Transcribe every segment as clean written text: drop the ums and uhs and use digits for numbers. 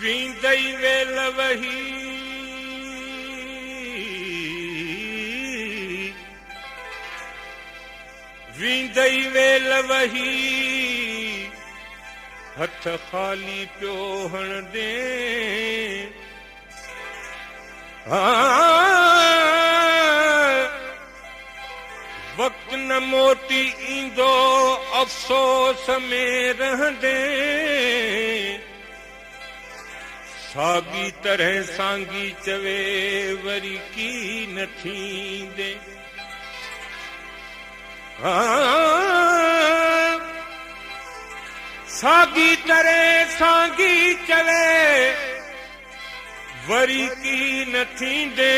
वींदई वेल वही वींदई वेल वही हथ खाली पियो हण दे वक्त न मोटी ईंदो अफ़सोस में रहंदे सागी तरह सांगी चवे वरी की न थींदे सागी तरह सांगी चवे वरी की न थींदे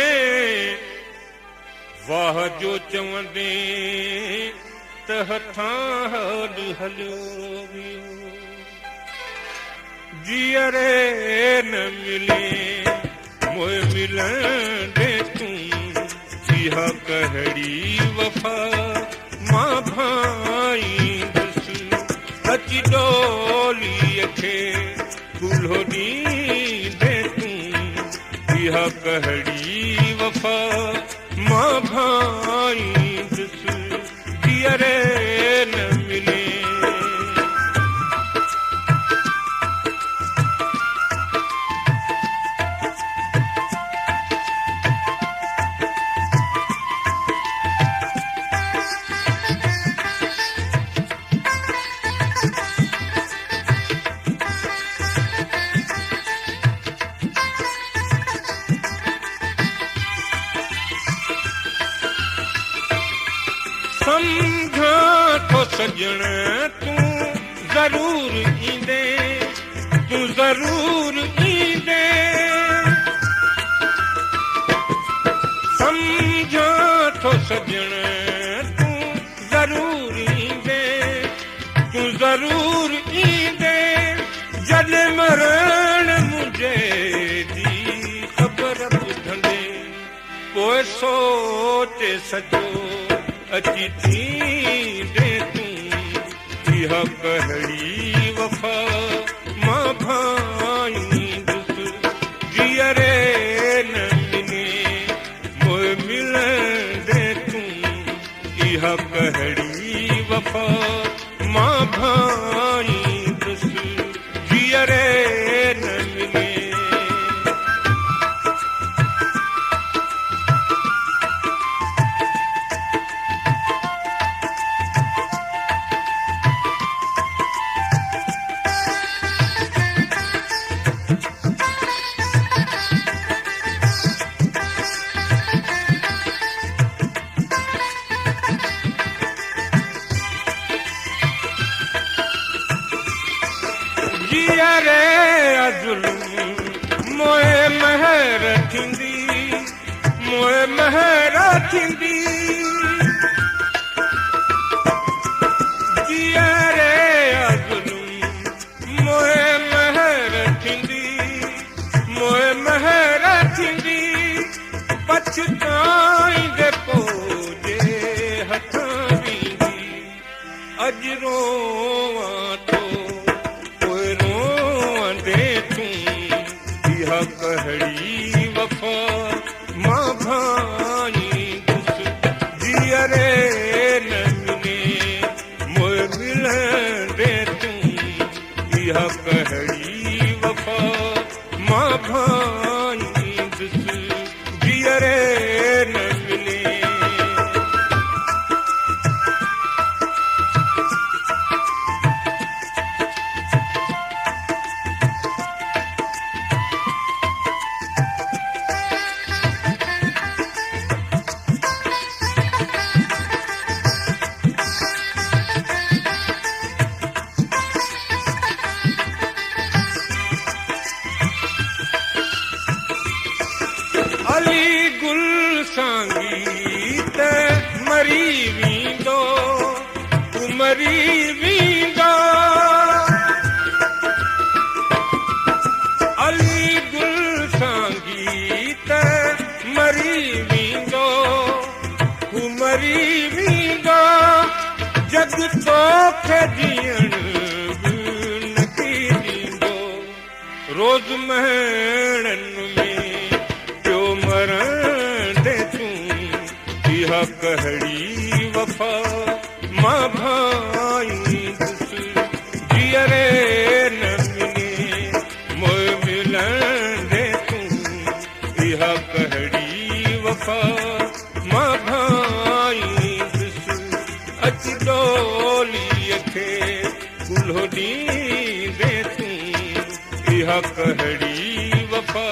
वाह जो चवंदे त हथां हल हलियो वियो जीअरे न मिले मोए मिलण दे तूं इहा कहड़ी वफ़ा मां भाईंदुसि अची डोलीअ खे कुल्हो ॾींदे तूं इहा कहड़ी वफ़ा मां भाईंदुसि जीअरे न मिले समझा तो सजण तूं ज़रूर ईंदे तूं ज़रूर ईंदे समझा तो सजण तूं ज़रूर ईंदे तूं ज़रूर ईंदे जॾहिं मरण मुंहिंजे जी ख़बर ॿुधंदे पोइ सोचे सॼो अची थींदे तूं इहा कहड़ी वफ़ा मां भाईंदुसि जीअरे न मिले मोए मिलंदे तूं इहा कहड़ी वफ़ा मां भाईंदुसि जीअरे न मिले जीअरे अज़ुल्म मोए महर थींदी मोए महर थींदी जीअरे अज़ुल्म मोए महर थींदी मोए महर थींदी पछताईंदे पोइ हथां वेंदी अॼु रोवां थो कहड़ी वफ़ा मां भाईंदुसि जीअरे न मिले मोए मिलंदे तूं इहा कहड़ी वफ़ा मां भाईंदुसि जीअरे न मिले अली गुल सांगी त मरी वेंदो तूं मरी वेंदो अली गुल सांगी त मरी वेंदो तूं मरी वेंदो मूंखे जीअण बि नथी ॾींदो रोज़ महणनि में पियो मरंदे तूं इहा कहिड़ी वफ़ा मां भाईंदुसि जीअरे न मिले मोए मिलंदे तूं इहा कहिड़ी वफ़ा मां भाईंदुसि अच डोलीअ खे कुल्हो ॾींदे तूं इहा कहिड़ी वफ़ा